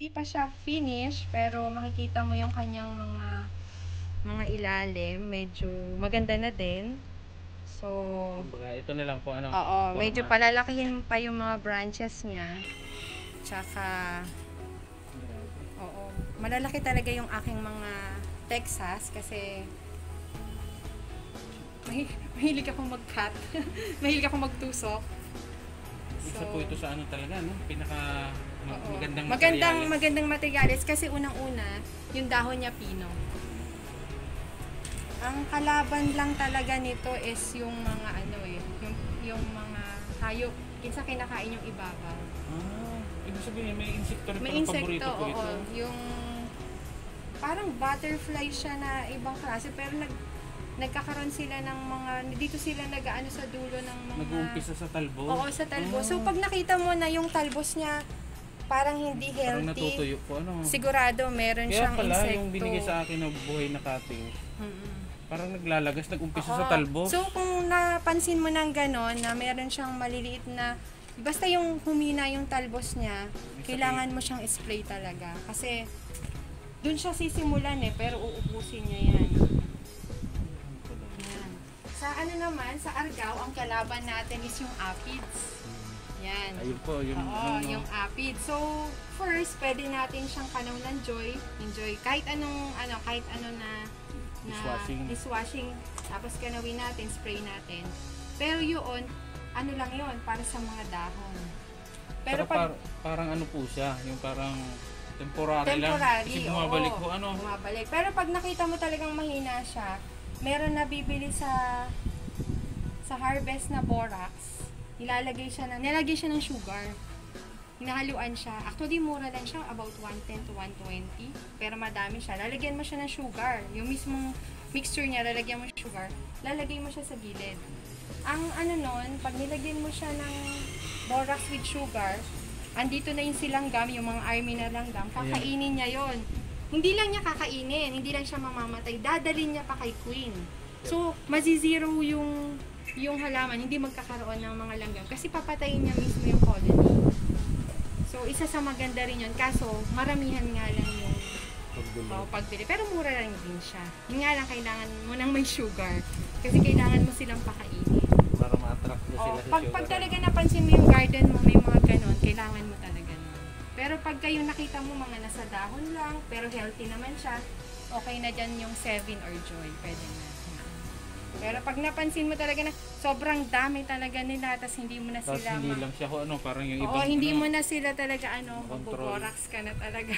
Di pa siya finish, pero makikita mo yung kanyang mga ilalim. Medyo maganda na din. So, kumbaga, ito na lang po ano. oo, medyo palalakihin pa yung mga branches niya. Tsaka, oo, malalaki talaga yung aking mga Texas kasi mahilig akong mag-cut. Mahilig akong magtusok. Isa po ito sa ano talaga, no? Pinaka magandang magandang materials kasi unang-una, yung dahon niya pino. Ang kalaban lang talaga nito is yung mga yung mga hayop. Kinsa kinakain yung ibabaw. Ibig sabihin may insekto rin May paborito insekto, po ito. oo. Yung parang butterfly siya na ibang klase pero nagkakaroon sila ng mga, dito sila nag-aano sa dulo ng mga Nag-uumpisa sa talbos. Oo, sa talbos. So pag nakita mo na yung talbos niya parang hindi healthy. Parang natutuyo po ano. Sigurado meron Kaya siyang pala insekto. yung binigay sa akin na buhay na cutting. Parang naglalagas, nag-umpisa sa talbos. So kung napansin mo ng ganon na meron siyang maliliit na, basta yung humina yung talbos niya, kailangan mo siyang spray talaga. Kasi dun siya sisimulan pero uubusin niya yan. Sa ano naman, sa Argao, ang kalaban natin is yung aphids. Yan. Ayun po, yung yung aphids. So, first, pwede natin siyang kanaw ng enjoy kahit ano na dishwashing. Tapos kanawin natin, spray natin. Pero yun, ano lang yun, para sa mga dahon. Pero parang ano po siya, yung parang temporary lang. Kasi bumabalik po ano. Bumabalik. Pero pag nakita mo talagang mahina siya, meron na bibili sa Harvest na borax, nilagay siya ng sugar. Hinahaluan siya. Actually, mura lang siya, about 110 to 120. Pero madami siya. Lalagyan mo siya ng sugar. Yung mismong mixture niya, lalagyan mo siya sugar. Lalagay mo siya sa gilid. Ang ano nun, pag nilagyan mo siya ng borax with sugar, andito na yung silanggam, yung mga army na langgam, kakainin niya yon. Hindi lang niya kakainin, hindi lang siya mamamatay, dadalhin niya pa kay queen. So, mazizero yung halaman, hindi magkakaroon ng mga langgam kasi papatayin niya mismo yung colony. So, isa sa maganda rin yun, kaso maramihan nga lang yung pagbili. Pero mura lang din siya. Yung nga lang, kailangan mo nang may sugar kasi kailangan mo silang pakainin. Para ma-attract na sila sa sugar. Pag talaga napansin mo yung garden mo, may mga ganon, kailangan mo talaga nun. Pero pag kayo nakita mo mga nasa dahon lang, pero healthy naman siya, okay na dyan yung 7 or joy. Pwede na. Pero pag napansin mo talaga na sobrang dami talaga nila, tapos hindi mo na tapos sila hindi lang siya parang yung ibang hindi mo na sila talaga magbo-borax ka na talaga.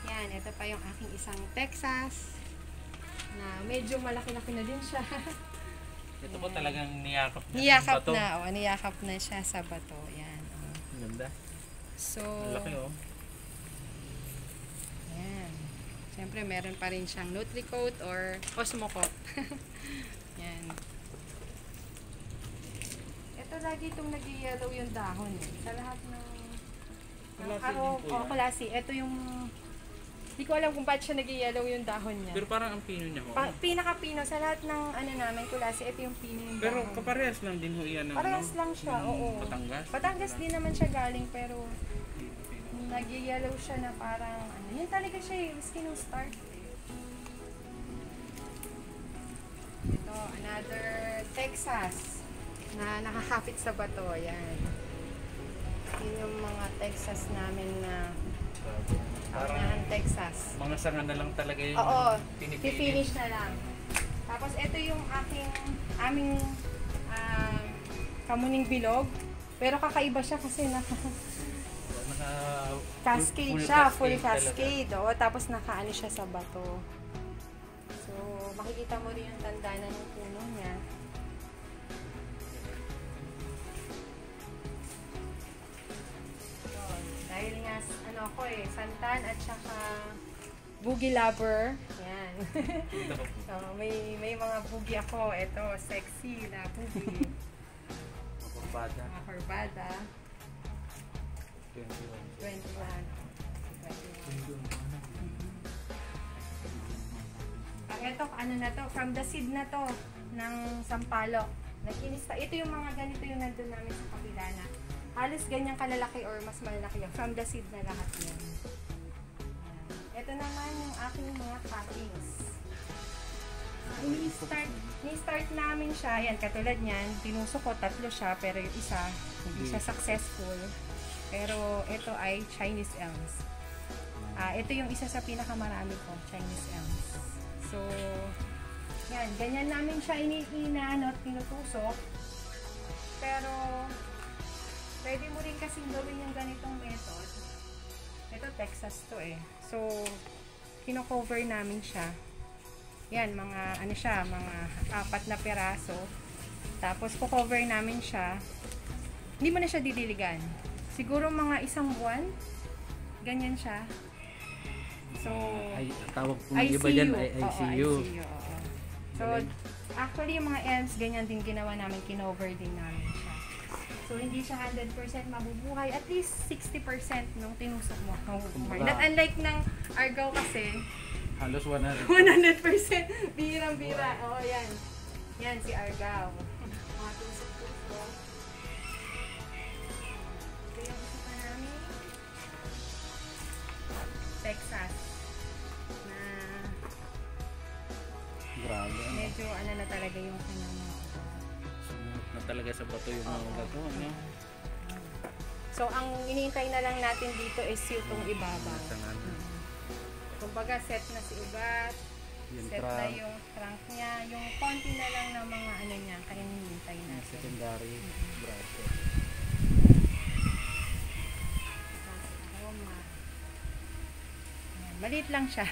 Yan, ito pa yung aking isang Texas na medyo malaki-laki na din siya. Ito po talagang niyakap niyakap na siya sa bato. Yan. Ganda. So, laki yan. Siyempre, meron pa rin siyang Nutri-Coat or Osmocoat. Yan. Ito lagi itong nag-yellow yung dahon. Sa lahat ng klase. Ito yung hindi ko alam kung ba't siya nag-yellow yung dahon niya. Pero parang ang pino niya pinaka-pino. Sa lahat ng namin kulasi, ito yung pino yung pero dahon. kaparehas lang din ho yan. Parehas lang siya, oo. Batangas din naman siya galing, pero nag-yellow siya na parang yan talaga siya yung skin ng start. Ito, another Texas na nakakapit sa bato. Yan. Yun yung mga Texas namin na parang Texas. Mga sanga na lang talaga yung finish na lang. Tapos ito yung aming kamuning bilog. Pero kakaiba siya kasi cascade siya, full cascade. Tapos nakaano siya sa bato. So, makikita mo rin yung tanda ng puno niya. So, dahil nga, santan at saka boogie lover. Yan. So, may mga boogie ako. Ito, sexy na boogie. Corbada. 21. Ito, from the seed na to, ng sampalok. Ito yung mga ganito yung nandun namin sa kapila na halos ganyan kalalaki or mas malaki yan. From the seed na lahat yan. Ito naman yung aking mga cuttings. Ni-start namin siya. Yan, katulad niyan. Tinusok ko, 3 siya. Pero yung isa, hindi siya successful. Pero ito ay Chinese elms. Ito yung isa sa pinakamarami ko, Chinese elms. So, yan. Ganyan namin siya tinutusok. Pero, pwede mo rin kasing gawin yung ganitong method. Ito, Texas to eh. So, kino-cover namin siya. Yan, mga 4 na piraso. Tapos, ko-cover namin siya. Hindi mo na siya didiligan. Siguro mga 1 buwan. Ganyan siya. So, tawag po ng iba dyan ay ICU. So, actually, yung mga elms, ganyan din ginawa namin. Kinover din namin siya. So, hindi siya 100% mabubuhay. At least 60% nung tinusok mo. Not unlike ng argaw kasi, halos 100%. 100%. Birang-bira. Oo, yan. Yan, si argaw. Mga tusok-tusok. Ito yung isa pa namin. Texas. Na grabe. medyo na talaga yung kanyang mga sumunod na talaga sa bato yung mga bato. Ano? So, ang hinihintay na lang natin dito is yung ibabaw. Kumbaga, set na si ugat, set na yung trunk niya, yung konti na lang na mga niya, kaya hinihintay natin. Secondary braso. Maliit lang siya.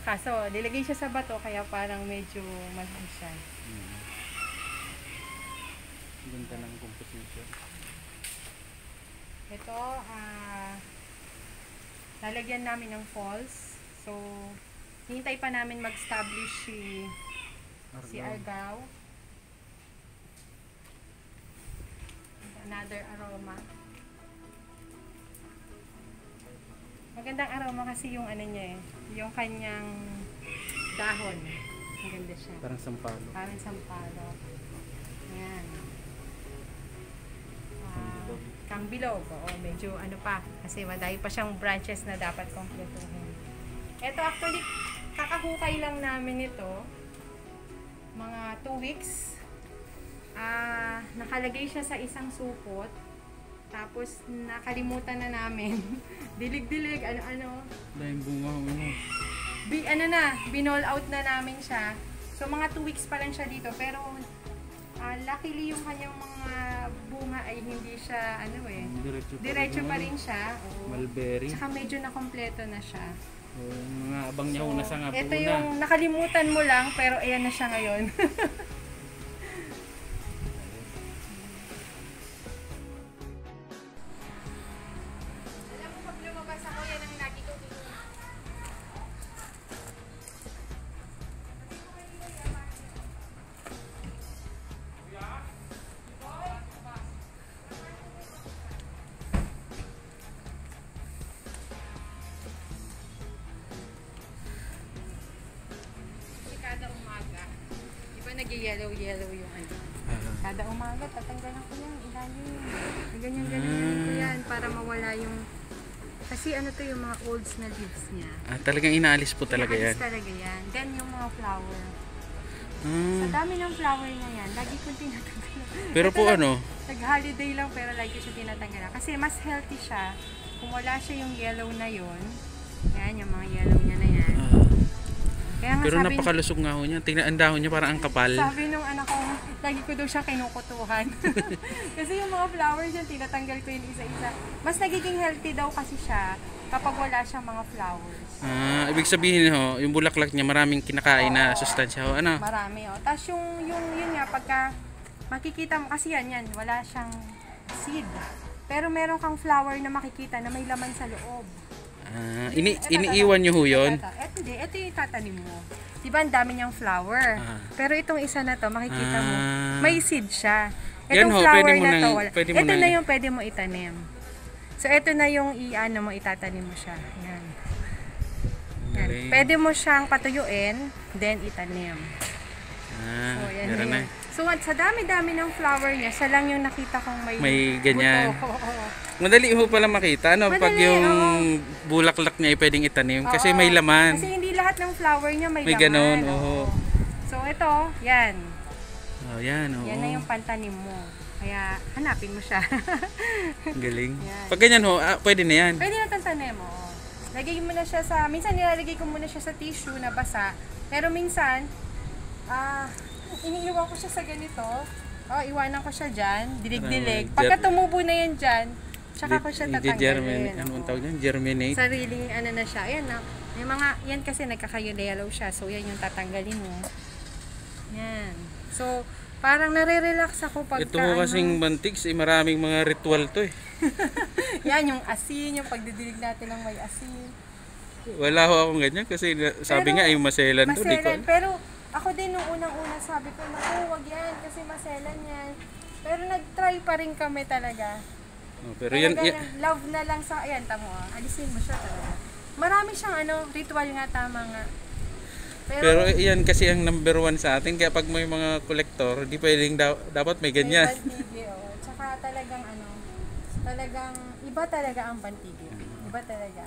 Kaso, nilagay siya sa bato, kaya parang medyo malaki siya. Ganda ng composition. Ito, lalagyan namin ng falls. So, hintay pa namin mag-establish si argaw. Another aroma. Magandang aroma kasi yung niya yung kanyang dahon. Maganda siya. Parang sampalo. Parang sampalo. Ayan. Kambilog. Oo, medyo pa. Kasi madami pa siyang branches na dapat kompletuhin. Ito actually, kakahukay lang namin ito. Mga 2 weeks. Nakalagay siya sa isang supot. Tapos, nakalimutan na namin. Dilig-dilig, ano-ano. Dahil bunga mo. Binall out na namin siya. So, mga 2 weeks pa lang siya dito. Pero, luckily yung kanyang mga bunga ay hindi siya, diretso pa rin siya. Mulberry. Tsaka medyo nakompleto na siya. Mga abang niya na sa nga po ito yung nakalimutan mo lang, pero ayan na siya ngayon. Nag-yellow yung Kada umaga, tatanggalan ko yan. Ilalim. Ganyan ko yan para mawala yung... Kasi to yung mga olds na leaves niya. Talagang inaalis po talaga yan? Inaalis talaga yan. Then yung mga flower. Sa dami ng flower niya yan, lagi kong tinatanggalan. Pero po nag-holiday lang pero lagi siya tinatanggalan. Kasi mas healthy siya. Kung wala siya yung yellow na yun, yan, yung mga yellow niya na yan. Pero napakalusog nga ho niya. Tingnan ang dahon niya parang ang kapal. Sabi nung anak ko, lagi ko daw siya kinukutuhan. Kasi yung mga flowers yan, tinatanggal ko yung isa-isa. Mas nagiging healthy daw kasi siya kapag wala siyang mga flowers. Ibig sabihin yung bulaklak niya maraming kinakain na sustansya ho. Marami Tapos yun nga, pagka makikita mo, kasi yan, wala siyang seed. Pero meron kang flower na makikita na may laman sa loob. Iniiwan nyo ho yun? Ito yung tatanim mo. Diba ang dami niyang flower? Pero itong isa na to, makikita mo, may seed siya. Itong flower na to, ito na yung pwede mo itanim. So, ito na yung itatanim mo siya. Yan. Pwede mo siyang patuyuin, then itanim. So, yan. So, sa dami-dami ng flower niya, siya lang yung nakita kong may ganyan. buto. Madali ho pala makita, ano, pag Madali, yung oo. bulaklak niya ay pwedeng itanim kasi Oo. may laman. Kasi hindi lahat ng flower niya may May laman. ganon, Oo. oo. So ito, yan. Oh, yan, oo. Yan na yung pantanim mo. Kaya hanapin mo siya. Galing. Yan. Pag ganyan ho, pwede na yan. Pwede na tantanim mo. Lagay mo na siya sa, minsan nilalagay ko muna siya sa tissue na basa. Pero minsan, iniiwan ko siya sa ganito. Iwanan ko siya dyan, dilig-dilig. Pagka tumubo na yan dyan, tsaka ko siya tatanggalin. Anong tawag yan? Germinate? Sariling ano na siya. Ayan na. May mga, yan kasi nagkaka-yellow siya. So, yan yung tatanggalin mo. Yan. So, parang nare-relax ako pagka Ito ho kasing mantigs, maraming mga ritual to eh. yan, yung asin, yung pagdidilig natin ng may asin. Wala ho akong ganyan kasi sabi nga ay maselan to. Maselan, pero ako din nung unang-una sabi ko, naku, wag yan kasi maselan yan. Pero nag-try pa rin kami talaga. Pero yan, love na lang sa, ayan, tamo alisin mo siya talaga. Marami siyang ritual nga, tama nga. Pero yan kasi ang number one sa atin, kaya pag may mga kolektor, di pwedeng dapat may ganyan. May pantige, Tsaka talagang talagang iba talaga ang pantige. Iba talaga.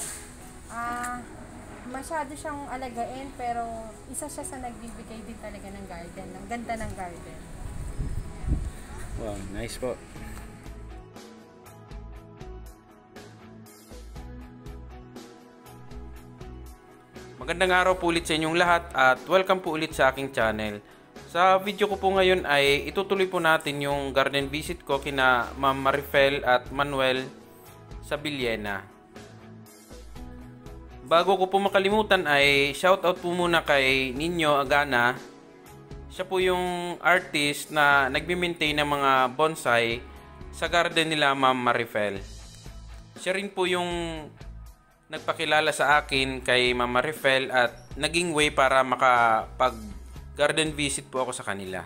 Masyado siyang alagain, pero isa siya sa nagbibigay din talaga ng garden, ng ganda ng garden. Wow, nice po. Magandang araw po ulit sa inyong lahat at welcome po ulit sa aking channel. Sa video ko po ngayon ay itutuloy po natin yung garden visit ko kina Ma'am Marifel at Manuel sa Villena. Bago ko po makalimutan ay shoutout po muna kay Nino Agana. Siya po yung artist na nagme-maintain ng mga bonsai sa garden nila Ma'am Marifel. Siya rin po yung nagpakilala sa akin kay Ma'am Marifel at naging way para makapag garden visit po ako sa kanila.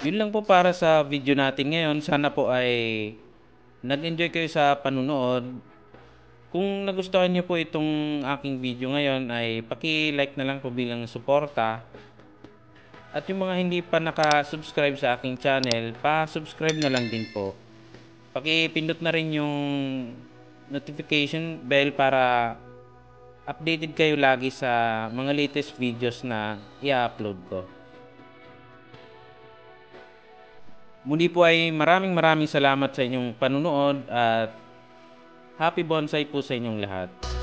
Yun lang po para sa video natin ngayon. Sana po ay nag-enjoy kayo sa panunood. Kung nagustuhan niyo po itong aking video ngayon ay paki-like na lang po bilang suporta. At yung mga hindi pa naka-subscribe sa aking channel, pa-subscribe na lang din po. Paki-pindot na rin yung notification bell para updated kayo lagi sa mga latest videos na i-upload ko. Muli po ay maraming salamat sa inyong panunood at happy bonsai po sa inyong lahat.